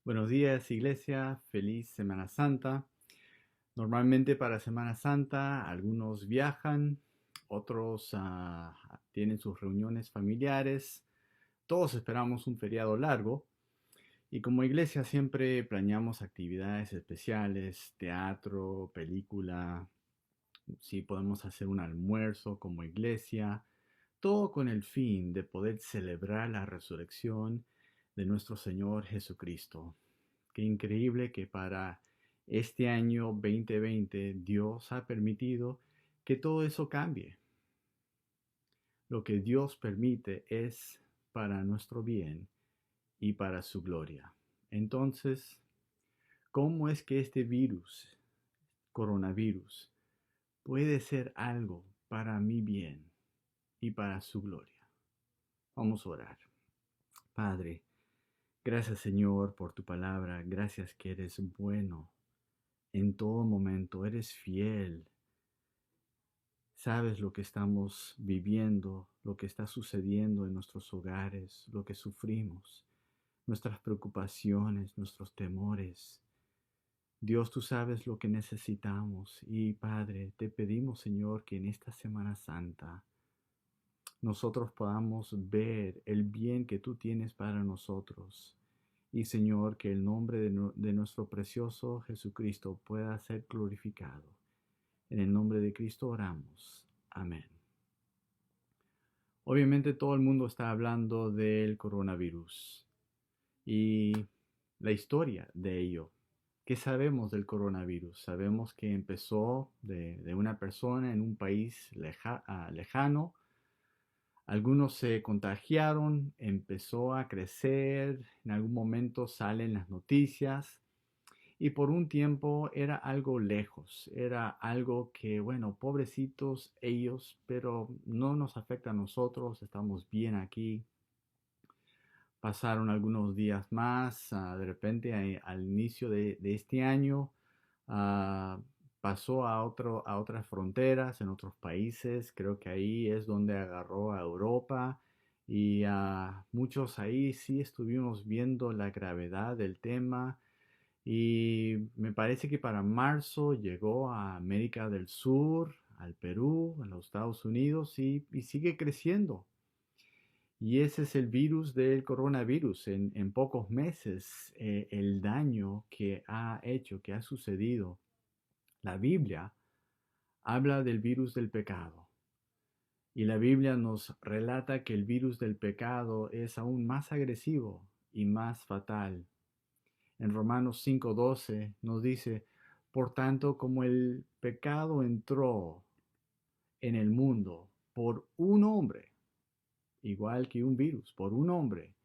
Buenos días, iglesia. Feliz Semana Santa. Normalmente para Semana Santa algunos viajan, otros tienen sus reuniones familiares. Todos esperamos un feriado largo y como iglesia siempre planeamos actividades especiales, teatro, película, si podemos hacer un almuerzo como iglesia, todo con el fin de poder celebrar la resurrección de nuestro Señor Jesucristo. Qué increíble que para este año 2020 Dios ha permitido que todo eso cambie. Lo que Dios permite es para nuestro bien y para su gloria. Entonces, ¿cómo es que este virus, coronavirus, puede ser algo para mi bien y para su gloria? Vamos a orar. Padre, gracias Señor por tu palabra, gracias que eres bueno. En todo momento eres fiel. Sabes lo que estamos viviendo, lo que está sucediendo en nuestros hogares, lo que sufrimos, nuestras preocupaciones, nuestros temores. Dios, tú sabes lo que necesitamos y Padre, te pedimos, Señor, que en esta Semana Santa nosotros podamos ver el bien que tú tienes para nosotros. Y Señor, que el nombre de nuestro precioso Jesucristo pueda ser glorificado. En el nombre de Cristo oramos. Amén. Obviamente todo el mundo está hablando del coronavirus y la historia de ello. ¿Qué sabemos del coronavirus? Sabemos que empezó de una persona en un país lejano. Algunos se contagiaron, empezó a crecer, en algún momento salen las noticias. Y por un tiempo era algo lejos, era algo que, bueno, pobrecitos ellos, pero no nos afecta a nosotros, estamos bien aquí. Pasaron algunos días más, de repente al inicio de este año ah, pasó a otras fronteras, en otros países, creo que ahí es donde agarró a Europa y muchos ahí sí estuvimos viendo la gravedad del tema y me parece que para marzo llegó a América del Sur, al Perú, a los Estados Unidos y sigue creciendo. Y ese es el virus del coronavirus. En pocos meses, el daño que ha hecho, que ha sucedido. La Biblia habla del virus del pecado. Y la Biblia nos relata que el virus del pecado es aún más agresivo y más fatal. En Romanos 5:12 nos dice, por tanto, como el pecado entró en el mundo por un hombre, igual que un virus, por un hombre,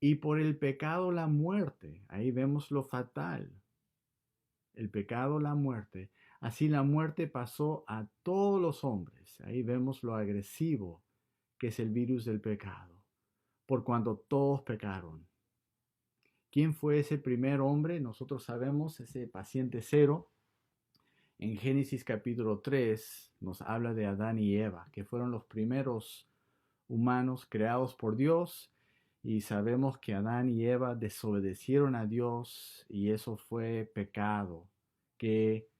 y por el pecado la muerte, ahí vemos lo fatal, el pecado la muerte, así la muerte pasó a todos los hombres, ahí vemos lo agresivo que es el virus del pecado, por cuanto todos pecaron. ¿Quién fue ese primer hombre? Nosotros sabemos, ese paciente cero. En Génesis capítulo 3 nos habla de Adán y Eva, que fueron los primeros humanos creados por Dios. Y sabemos que Adán y Eva desobedecieron a Dios y eso fue pecado, que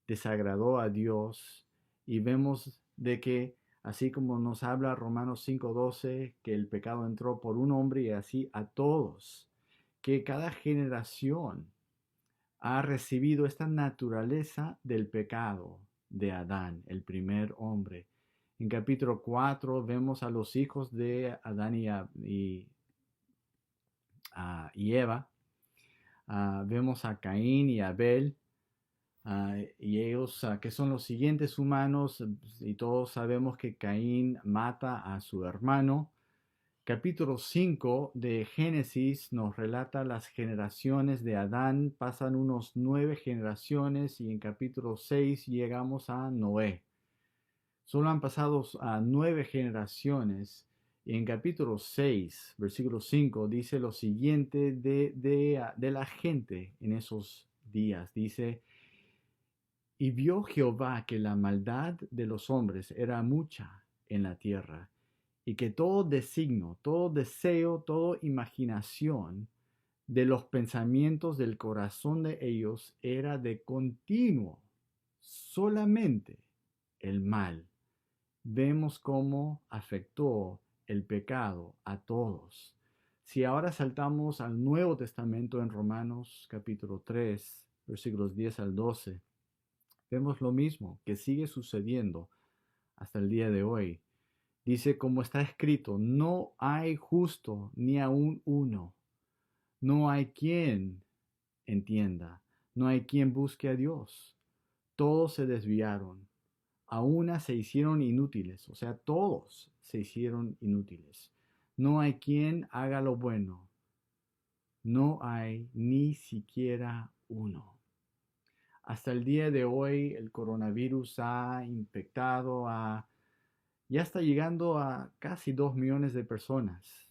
desagradó a Dios. Y vemos de que, así como nos habla Romanos 5:12, que el pecado entró por un hombre y así a todos, que cada generación ha recibido esta naturaleza del pecado de Adán, el primer hombre. En capítulo 4 vemos a los hijos de Adán y Eva. Vemos a Caín y Abel, y ellos que son los siguientes humanos, y todos sabemos que Caín mata a su hermano. Capítulo 5 de Génesis nos relata las generaciones de Adán, pasan unos 9 generaciones y en capítulo 6 llegamos a Noé. Solo han pasado 9 generaciones y en capítulo 6, versículo 5 dice lo siguiente de la gente en esos días. Dice, y vio Jehová que la maldad de los hombres era mucha en la tierra, y que todo designio, todo deseo, toda imaginación de los pensamientos del corazón de ellos era de continuo, solamente el mal. Vemos cómo afectó el pecado a todos. Si ahora saltamos al Nuevo Testamento en Romanos capítulo 3, versículos 10 al 12, vemos lo mismo que sigue sucediendo hasta el día de hoy. Dice, como está escrito, no hay justo ni aun uno. No hay quien entienda. No hay quien busque a Dios. Todos se desviaron. A una se hicieron inútiles. O sea, todos se hicieron inútiles. No hay quien haga lo bueno. No hay ni siquiera uno. Hasta el día de hoy el coronavirus ha infectado ya está llegando a casi 2 millones de personas.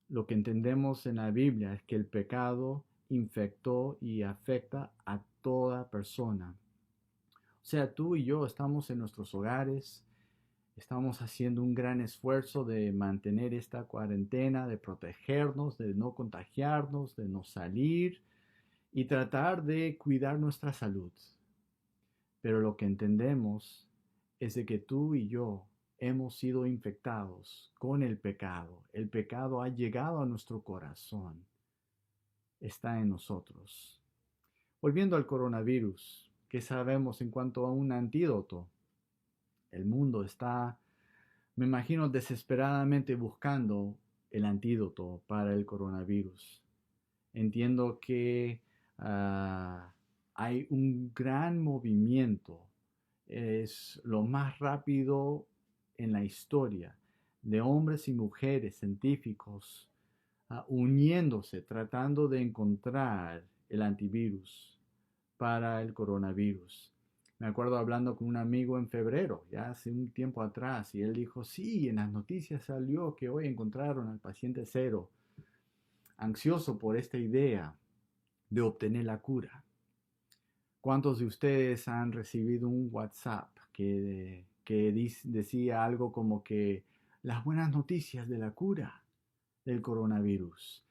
Lo que entendemos en la Biblia es que el pecado infectó y afecta a toda persona. O sea, tú y yo estamos en nuestros hogares, estamos haciendo un gran esfuerzo de mantener esta cuarentena, de protegernos, de no contagiarnos, de no salir y tratar de cuidar nuestra salud. Pero lo que entendemos es de que tú y yo hemos sido infectados con el pecado. El pecado ha llegado a nuestro corazón. Está en nosotros. Volviendo al coronavirus, ¿qué sabemos en cuanto a un antídoto? El mundo está, me imagino, desesperadamente buscando el antídoto para el coronavirus. Entiendo que hay un gran movimiento, es lo más rápido en la historia, de hombres y mujeres científicos uniéndose, tratando de encontrar el antivirus para el coronavirus. Me acuerdo hablando con un amigo en febrero, ya hace un tiempo atrás, y él dijo, sí, en las noticias salió que hoy encontraron al paciente cero, ansioso por esta idea de obtener la cura. ¿Cuántos de ustedes han recibido un WhatsApp que decía algo como que las buenas noticias de la cura del coronavirus?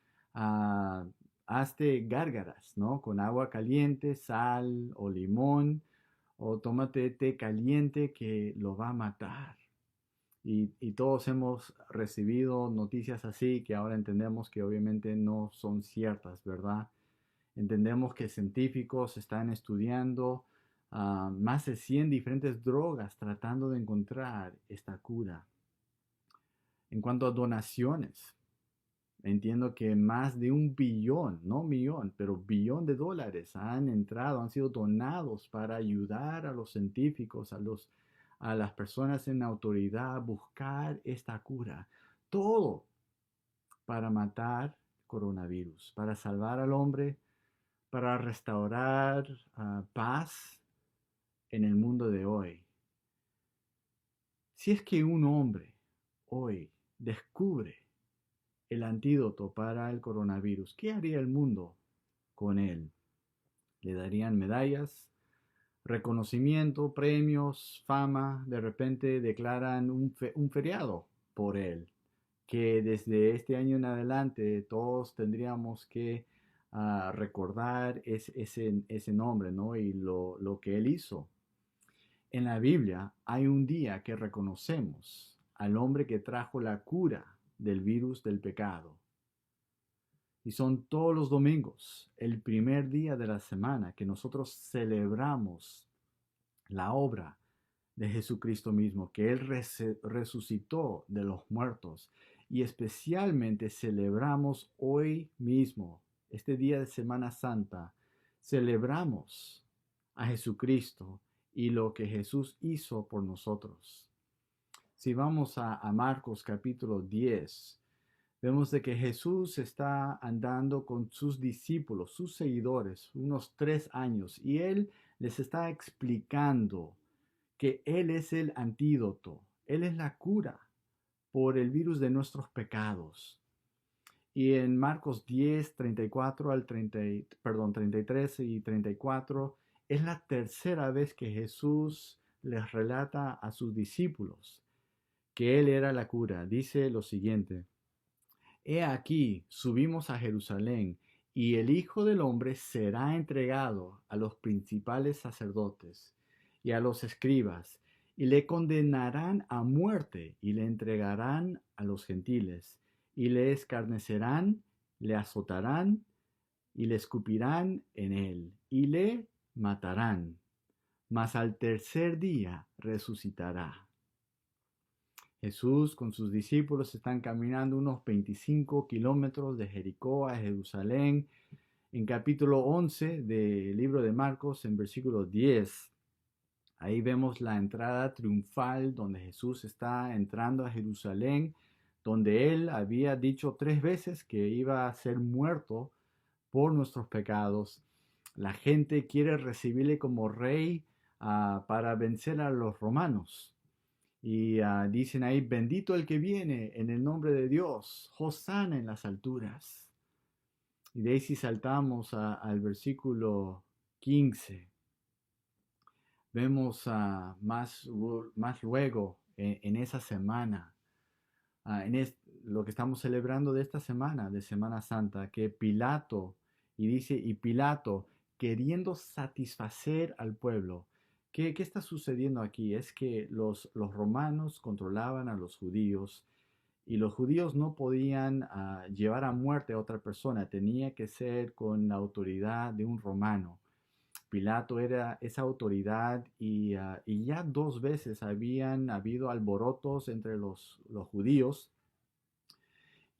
Hazte gárgaras, ¿no? Con agua caliente, sal o limón, o tómate té caliente que lo va a matar. Y todos hemos recibido noticias así que ahora entendemos que obviamente no son ciertas, ¿verdad? Entendemos que científicos están estudiando más de 100 diferentes drogas tratando de encontrar esta cura. En cuanto a donaciones, entiendo que más de 1 billón, no millón, pero billón de dólares han entrado, han sido donados para ayudar a los científicos, a las personas en autoridad a buscar esta cura. Todo para matar coronavirus, para salvar al hombre, para restaurar paz en el mundo de hoy. Si es que un hombre hoy descubre el antídoto para el coronavirus, ¿qué haría el mundo con él? ¿Le darían medallas, reconocimiento, premios, fama? De repente declaran un feriado por él, que desde este año en adelante todos tendríamos que recordar ese nombre, ¿no? Y lo que él hizo. En la Biblia hay un día que reconocemos al hombre que trajo la cura del virus del pecado. Y son todos los domingos, el primer día de la semana, que nosotros celebramos la obra de Jesucristo mismo, que Él resucitó de los muertos. Y especialmente celebramos hoy mismo, este día de Semana Santa, celebramos a Jesucristo y lo que Jesús hizo por nosotros. Si vamos a Marcos capítulo 10, vemos de que Jesús está andando con sus discípulos, sus seguidores, unos 3 años, y Él les está explicando que Él es el antídoto, Él es la cura por el virus de nuestros pecados. Y en Marcos 10, 34 al 33 y 34, es la tercera vez que Jesús les relata a sus discípulos que Él era la cura. Dice lo siguiente: He aquí, subimos a Jerusalén, y el Hijo del Hombre será entregado a los principales sacerdotes y a los escribas, y le condenarán a muerte y le entregarán a los gentiles, y le escarnecerán, le azotarán y le escupirán en él, y le matarán, mas al tercer día resucitará. Jesús con sus discípulos están caminando unos 25 kilómetros de Jericó a Jerusalén. En capítulo 11 del libro de Marcos, en versículo 10, ahí vemos la entrada triunfal donde Jesús está entrando a Jerusalén, donde él había dicho 3 veces que iba a ser muerto por nuestros pecados. La gente quiere recibirle como rey para vencer a los romanos. Y dicen ahí, bendito el que viene en el nombre de Dios, Hosana en las alturas. Y de ahí si saltamos al versículo 15, vemos más luego en esa semana, lo que estamos celebrando de esta semana, de Semana Santa, que Pilato, y Pilato, queriendo satisfacer al pueblo. ¿Qué está sucediendo aquí? Es que los romanos controlaban a los judíos y los judíos no podían llevar a muerte a otra persona, tenía que ser con la autoridad de un romano. Pilato era esa autoridad y ya 2 veces habían habido alborotos entre los judíos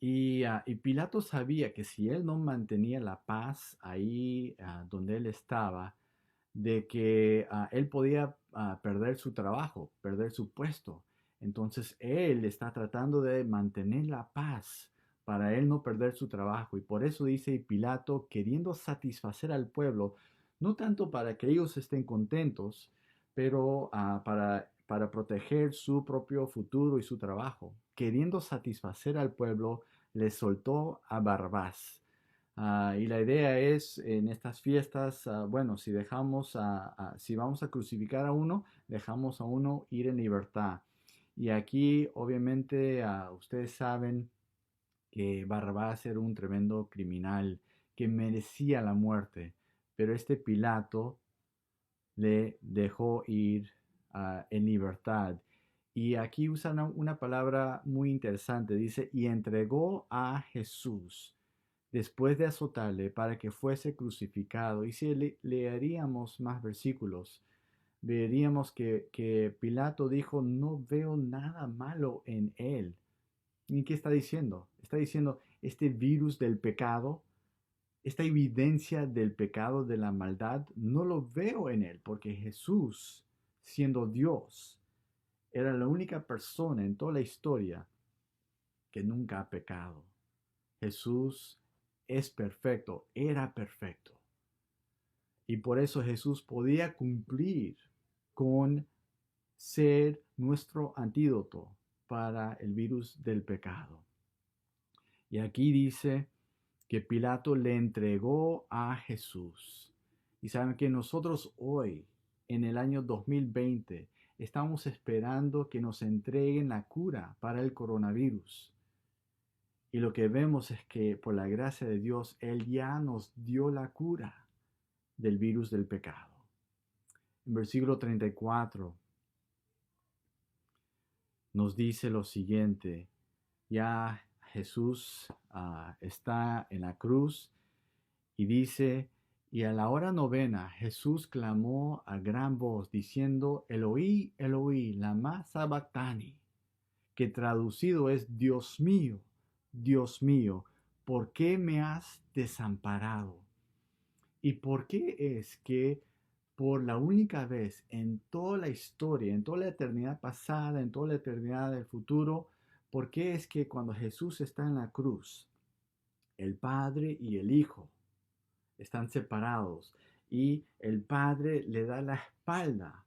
y Pilato sabía que si él no mantenía la paz ahí donde él estaba, de que él podía perder su trabajo, perder su puesto. Entonces él está tratando de mantener la paz para él no perder su trabajo. Y por eso dice Pilato, queriendo satisfacer al pueblo, no tanto para que ellos estén contentos, pero para proteger su propio futuro y su trabajo. Queriendo satisfacer al pueblo, le soltó a Barrabás. Y la idea es en estas fiestas, bueno, si vamos a crucificar a uno, dejamos a uno ir en libertad. Y aquí, obviamente, ustedes saben que Barrabás era un tremendo criminal que merecía la muerte, pero este Pilato le dejó ir en libertad. Y aquí usa una palabra muy interesante, dice, y entregó a Jesús después de azotarle para que fuese crucificado. Y si leeríamos más versículos, veríamos que Pilato dijo, no veo nada malo en él. ¿Y qué está diciendo? Está diciendo, este virus del pecado, esta evidencia del pecado, de la maldad, no lo veo en él, porque Jesús, siendo Dios, era la única persona en toda la historia que nunca ha pecado. Jesús es perfecto, era perfecto. Y por eso Jesús podía cumplir con ser nuestro antídoto para el virus del pecado. Y aquí dice que Pilato le entregó a Jesús. Y saben que nosotros hoy, en el año 2020, estamos esperando que nos entreguen la cura para el coronavirus. Y lo que vemos es que por la gracia de Dios, Él ya nos dio la cura del virus del pecado. En versículo 34 nos dice lo siguiente, ya Jesús está en la cruz y dice, y a la hora novena Jesús clamó a gran voz diciendo, Eloí, Eloí, lama sabactani, que traducido es, Dios mío, ¿por qué me has desamparado? ¿Y por qué es que por la única vez en toda la historia, en toda la eternidad pasada, en toda la eternidad del futuro, por qué es que cuando Jesús está en la cruz, el Padre y el Hijo están separados y el Padre le da la espalda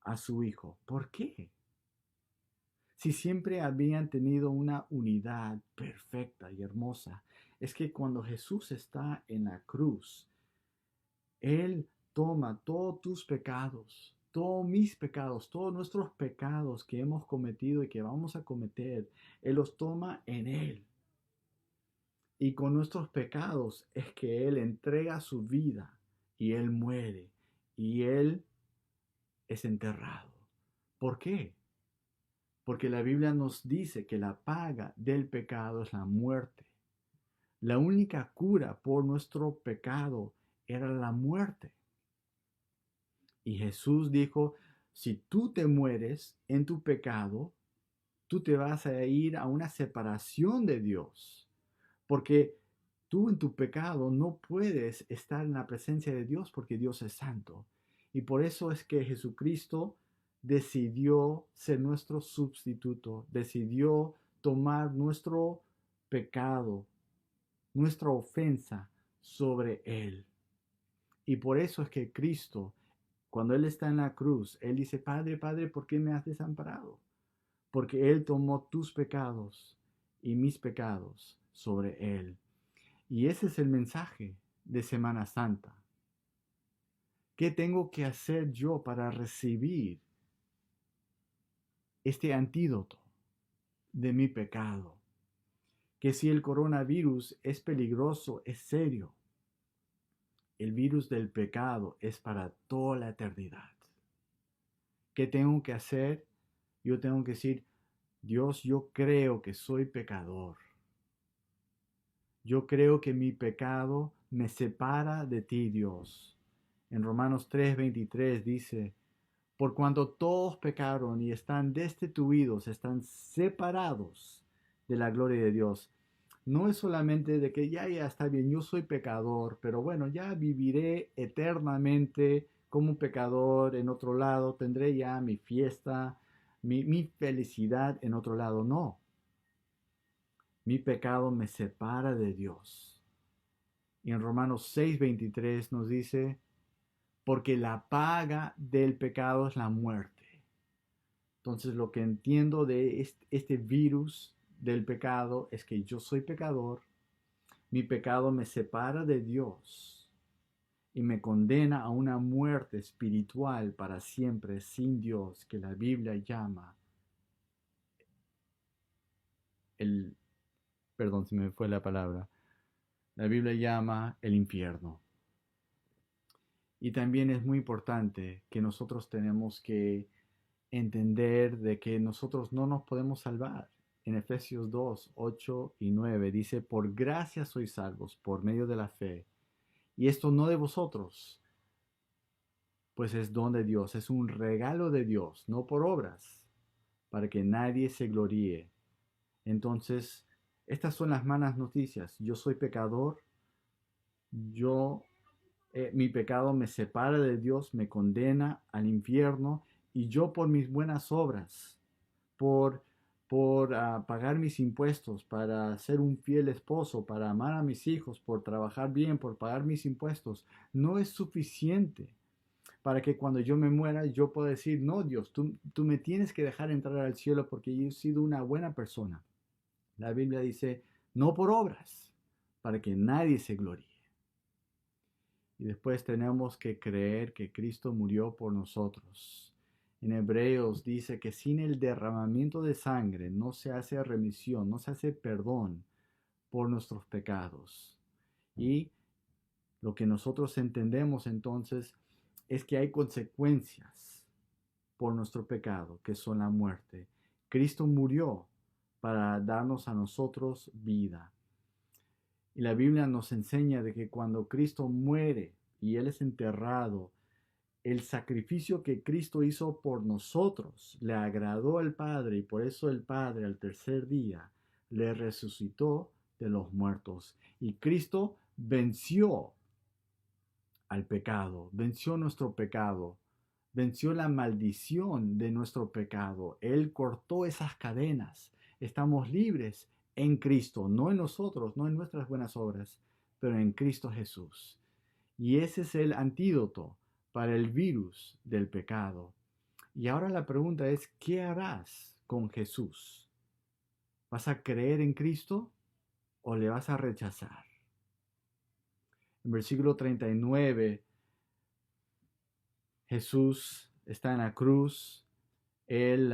a su Hijo? ¿Por qué? Si siempre habían tenido una unidad perfecta y hermosa, es que cuando Jesús está en la cruz, Él toma todos tus pecados, todos mis pecados, todos nuestros pecados que hemos cometido y que vamos a cometer. Él los toma en Él. Y con nuestros pecados es que Él entrega su vida y Él muere y Él es enterrado. ¿Por qué? Porque la Biblia nos dice que la paga del pecado es la muerte. La única cura por nuestro pecado era la muerte. Y Jesús dijo, si tú te mueres en tu pecado, tú te vas a ir a una separación de Dios. Porque tú en tu pecado no puedes estar en la presencia de Dios porque Dios es santo. Y por eso es que Jesucristo decidió ser nuestro sustituto, decidió tomar nuestro pecado, nuestra ofensa sobre Él. Y por eso es que Cristo, cuando Él está en la cruz, Él dice, Padre, Padre, ¿por qué me has desamparado? Porque Él tomó tus pecados y mis pecados sobre Él. Y ese es el mensaje de Semana Santa. ¿Qué tengo que hacer yo para recibir este antídoto de mi pecado? Que si el coronavirus es peligroso, es serio. El virus del pecado es para toda la eternidad. ¿Qué tengo que hacer? Yo tengo que decir, Dios, yo creo que soy pecador. Yo creo que mi pecado me separa de ti, Dios. En Romanos 3:23 dice, por cuanto todos pecaron y están destituidos, están separados de la gloria de Dios. No es solamente de que ya está bien, yo soy pecador, pero bueno, ya viviré eternamente como un pecador en otro lado, tendré ya mi fiesta, mi felicidad en otro lado. No, mi pecado me separa de Dios. Y en Romanos 6:23 nos dice, porque la paga del pecado es la muerte. Entonces lo que entiendo de este virus del pecado es que yo soy pecador, mi pecado me separa de Dios y me condena a una muerte espiritual para siempre sin Dios, que la Biblia llama el, perdón, se me fue la palabra, la Biblia llama el infierno. Y también es muy importante que nosotros tenemos que entender de que nosotros no nos podemos salvar. En Efesios 2, 8 y 9 dice, por gracia sois salvos por medio de la fe. Y esto no de vosotros, pues es don de Dios, es un regalo de Dios, no por obras, para que nadie se gloríe. Entonces, estas son las malas noticias. Yo soy pecador, yo, mi pecado me separa de Dios, me condena al infierno, y yo por mis buenas obras, por, por pagar mis impuestos, para ser un fiel esposo, para amar a mis hijos, por trabajar bien, por pagar mis impuestos, no es suficiente para que cuando yo me muera yo pueda decir, no Dios, tú me tienes que dejar entrar al cielo porque yo he sido una buena persona. La Biblia dice, no por obras, para que nadie se gloríe. Y después tenemos que creer que Cristo murió por nosotros. En Hebreos dice que sin el derramamiento de sangre no se hace remisión, no se hace perdón por nuestros pecados. Y lo que nosotros entendemos entonces es que hay consecuencias por nuestro pecado, que son la muerte. Cristo murió para darnos a nosotros vida. Y la Biblia nos enseña de que cuando Cristo muere y Él es enterrado, el sacrificio que Cristo hizo por nosotros le agradó al Padre y por eso el Padre al tercer día le resucitó de los muertos. Y Cristo venció al pecado, venció nuestro pecado, venció la maldición de nuestro pecado. Él cortó esas cadenas. Estamos libres en Cristo, no en nosotros, no en nuestras buenas obras, pero en Cristo Jesús. Y ese es el antídoto para el virus del pecado. Y ahora la pregunta es, ¿qué harás con Jesús? ¿Vas a creer en Cristo o le vas a rechazar? En versículo 39, Jesús está en la cruz, él,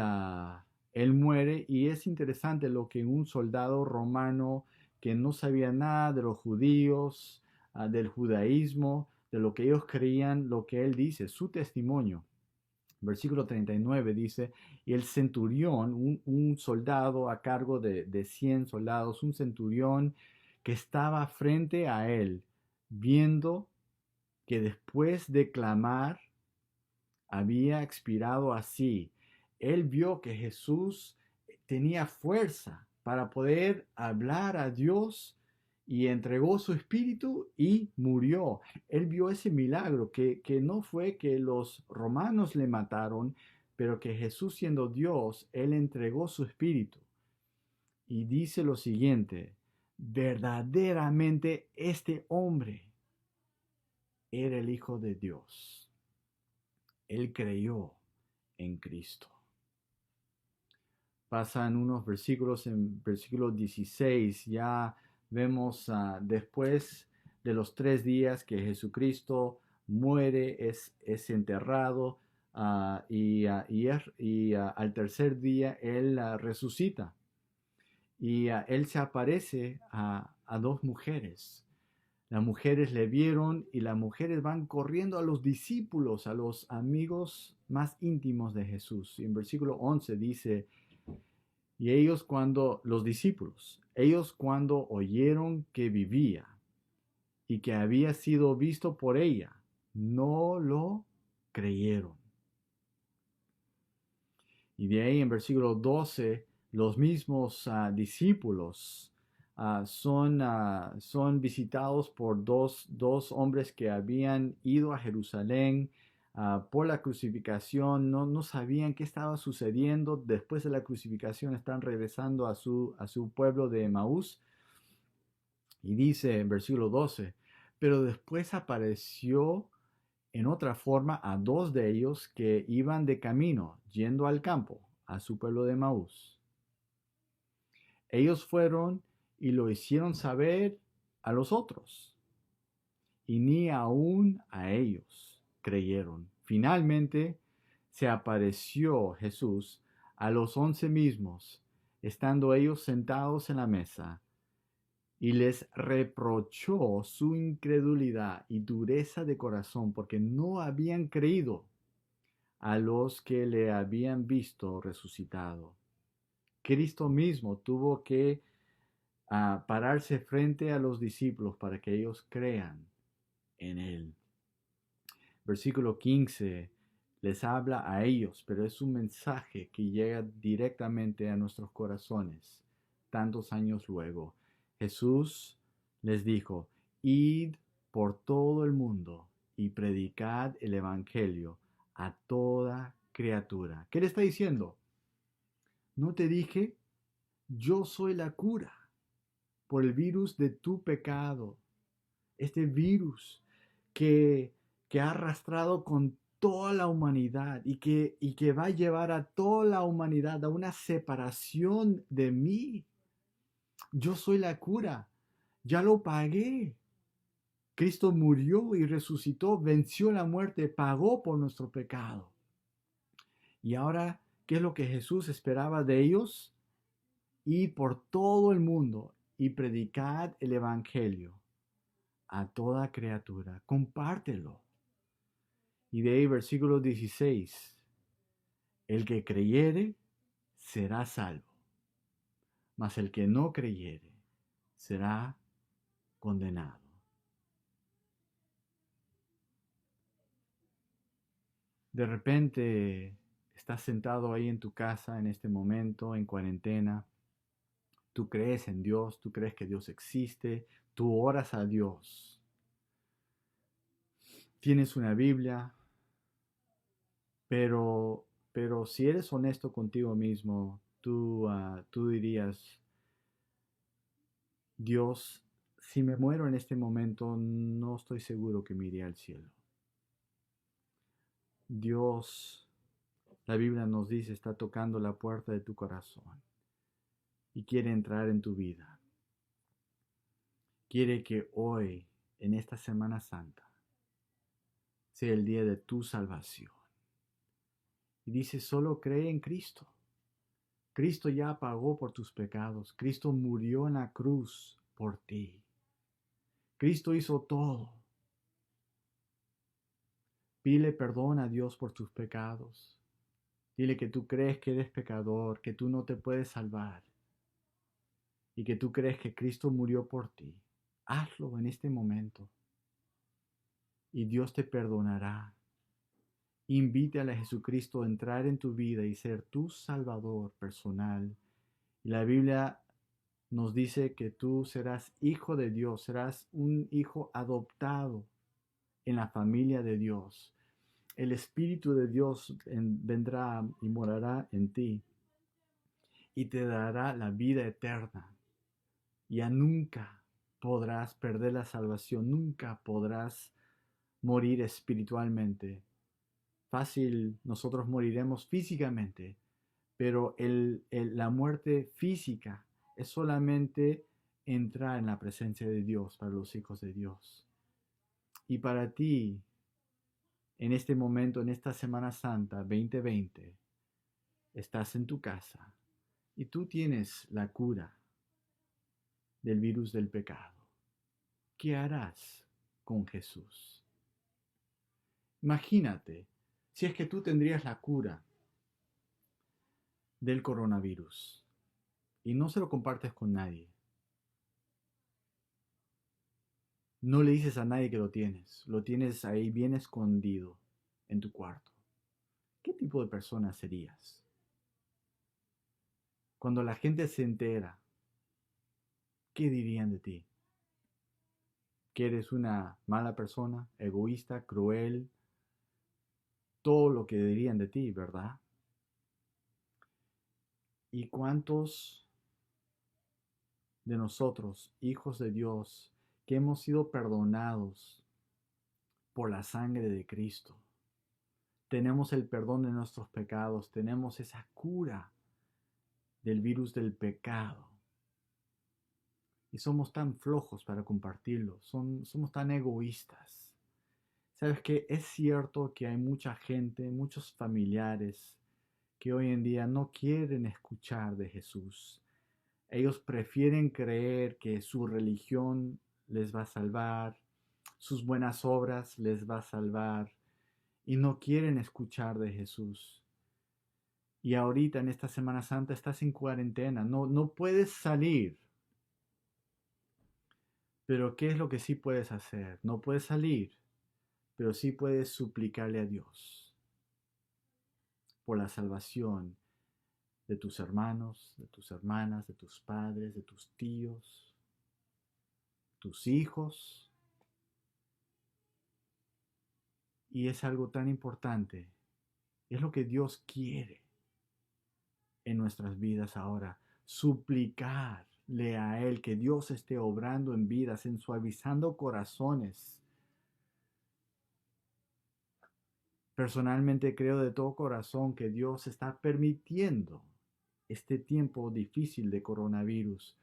él muere y es interesante lo que un soldado romano que no sabía nada de los judíos, del judaísmo, de lo que ellos creían, lo que él dice, su testimonio. Versículo 39 dice, y el centurión, un soldado a cargo de 100 soldados, un centurión que estaba frente a él, viendo que después de clamar había expirado así. Él vio que Jesús tenía fuerza para poder hablar a Dios y entregó su espíritu y murió. Él vio ese milagro que no fue que los romanos le mataron, pero que Jesús siendo Dios, Él entregó su espíritu. Y dice lo siguiente, verdaderamente este hombre era el Hijo de Dios. Él creyó en Cristo. Pasan unos versículos, en versículo 16 ya vemos después de los 3 días que Jesucristo muere, es enterrado y al tercer día Él resucita y Él se aparece a dos mujeres. Las mujeres le vieron y las mujeres van corriendo a los discípulos, a los amigos más íntimos de Jesús. Y en versículo 11 dice, y los discípulos, ellos cuando oyeron que vivía y que había sido visto por ella, no lo creyeron. Y de ahí en versículo 12, los mismos discípulos son visitados por dos hombres que habían ido a Jerusalén por la crucificación. No sabían qué estaba sucediendo. Después de la crucificación están regresando a su pueblo de Emaús. Y dice en versículo 12, pero después apareció en otra forma a dos de ellos que iban de camino, yendo al campo, a su pueblo de Emaús. Ellos fueron y lo hicieron saber a los otros, y ni aún a ellos creyeron. Finalmente se apareció Jesús a los 11 mismos, estando ellos sentados en la mesa, y les reprochó su incredulidad y dureza de corazón, porque no habían creído a los que le habían visto resucitado. Cristo mismo tuvo que pararse frente a los discípulos para que ellos crean en Él. Versículo 15 les habla a ellos, pero es un mensaje que llega directamente a nuestros corazones, tantos años luego. Jesús les dijo, id por todo el mundo y predicad el Evangelio a toda criatura. ¿Qué le está diciendo? ¿No te dije? Yo soy la cura por el virus de tu pecado. Este virus que, que ha arrastrado con toda la humanidad y que va a llevar a toda la humanidad a una separación de mí. Yo soy la cura. Ya lo pagué. Cristo murió y resucitó, venció la muerte, pagó por nuestro pecado. Y ahora, ¿qué es lo que Jesús esperaba de ellos? Ir por todo el mundo y predicad el Evangelio a toda criatura. Compártelo. Y de ahí versículo 16. El que creyere será salvo, mas el que no creyere será condenado. De repente estás sentado ahí en tu casa en este momento, en cuarentena. Tú crees en Dios, tú crees que Dios existe, tú oras a Dios. Tienes una Biblia, pero si eres honesto contigo mismo, tú dirías, Dios, si me muero en este momento, no estoy seguro que me iré al cielo. Dios, la Biblia nos dice, está tocando la puerta de tu corazón y quiere entrar en tu vida. Quiere que hoy, en esta Semana Santa, sea el día de tu salvación. Y dice, solo cree en Cristo. Cristo ya pagó por tus pecados. Cristo murió en la cruz por ti. Cristo hizo todo. Pide perdón a Dios por tus pecados. Dile que tú crees que eres pecador, que tú no te puedes salvar y que tú crees que Cristo murió por ti. Hazlo en este momento y Dios te perdonará. Invítale a Jesucristo a entrar en tu vida y ser tu Salvador personal. Y la Biblia nos dice que tú serás hijo de Dios, serás un hijo adoptado en la familia de Dios. El Espíritu de Dios vendrá y morará en ti y te dará la vida eterna. Ya nunca podrás perder la salvación, nunca podrás morir espiritualmente. Fácil, nosotros moriremos físicamente, pero la muerte física es solamente entrar en la presencia de Dios para los hijos de Dios. Y para ti, en este momento, en esta Semana Santa 2020, estás en tu casa y tú tienes la cura del virus del pecado. ¿Qué harás con Jesús? Imagínate si es que tú tendrías la cura del coronavirus y no se lo compartes con nadie. No le dices a nadie que lo tienes ahí bien escondido en tu cuarto. ¿Qué tipo de persona serías? Cuando la gente se entera, ¿qué dirían de ti? Que eres una mala persona, egoísta, cruel, todo lo que dirían de ti, ¿verdad? ¿Y cuántos de nosotros, hijos de Dios, que hemos sido perdonados por la sangre de Cristo, tenemos el perdón de nuestros pecados, tenemos esa cura del virus del pecado? Y somos tan flojos para compartirlo, somos tan egoístas. ¿Sabes qué? Es cierto que hay mucha gente, muchos familiares que hoy en día no quieren escuchar de Jesús. Ellos prefieren creer que su religión les va a salvar, sus buenas obras les va a salvar y no quieren escuchar de Jesús. Y ahorita en esta Semana Santa estás en cuarentena, no puedes salir. Pero ¿qué es lo que sí puedes hacer? No puedes salir, pero sí puedes suplicarle a Dios por la salvación de tus hermanos, de tus hermanas, de tus padres, de tus tíos, tus hijos. Y es algo tan importante. Es lo que Dios quiere en nuestras vidas ahora. Suplicarle a Él que Dios esté obrando en vidas, en suavizando corazones. Personalmente creo de todo corazón que Dios está permitiendo este tiempo difícil de coronavirus,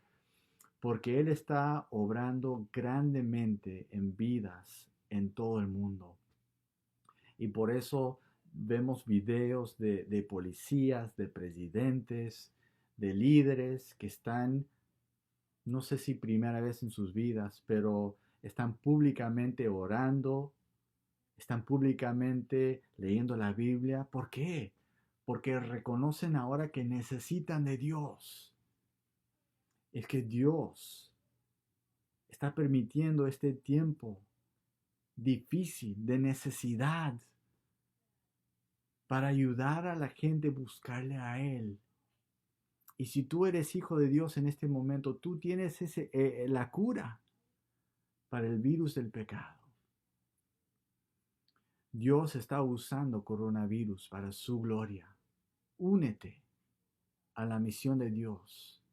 porque Él está obrando grandemente en vidas en todo el mundo. Y por eso vemos videos de policías, de presidentes, de líderes que están, no sé si primera vez en sus vidas, pero están públicamente orando, están públicamente leyendo la Biblia. ¿Por qué? Porque reconocen ahora que necesitan de Dios. Es que Dios está permitiendo este tiempo difícil de necesidad para ayudar a la gente a buscarle a Él. Y si tú eres hijo de Dios en este momento, tú tienes la cura para el virus del pecado. Dios está usando coronavirus para su gloria. Únete a la misión de Dios.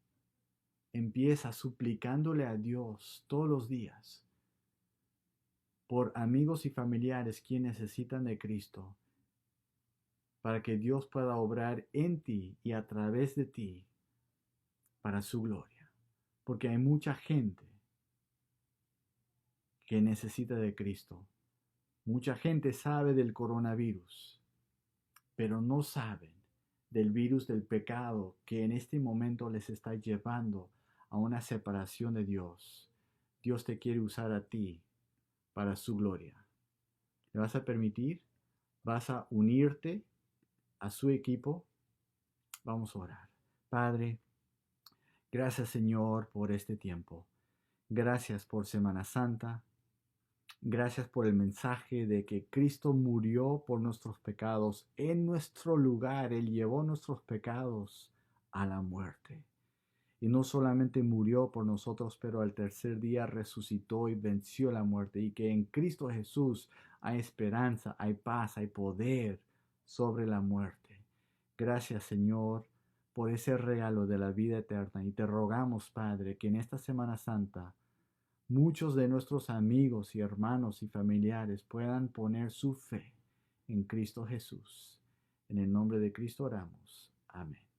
Empieza suplicándole a Dios todos los días por amigos y familiares que necesitan de Cristo, para que Dios pueda obrar en ti y a través de ti para su gloria. Porque hay mucha gente que necesita de Cristo. Mucha gente sabe del coronavirus, pero no saben del virus del pecado que en este momento les está llevando a una separación de Dios. Dios te quiere usar a ti para su gloria. ¿Le vas a permitir? ¿Vas a unirte a su equipo? Vamos a orar. Padre, gracias Señor por este tiempo. Gracias por Semana Santa. Gracias por el mensaje de que Cristo murió por nuestros pecados en nuestro lugar. Él llevó nuestros pecados a la muerte. Y no solamente murió por nosotros, pero al tercer día resucitó y venció la muerte. Y que en Cristo Jesús hay esperanza, hay paz, hay poder sobre la muerte. Gracias, Señor, por ese regalo de la vida eterna. Y te rogamos, Padre, que en esta Semana Santa muchos de nuestros amigos y hermanos y familiares puedan poner su fe en Cristo Jesús. En el nombre de Cristo oramos. Amén.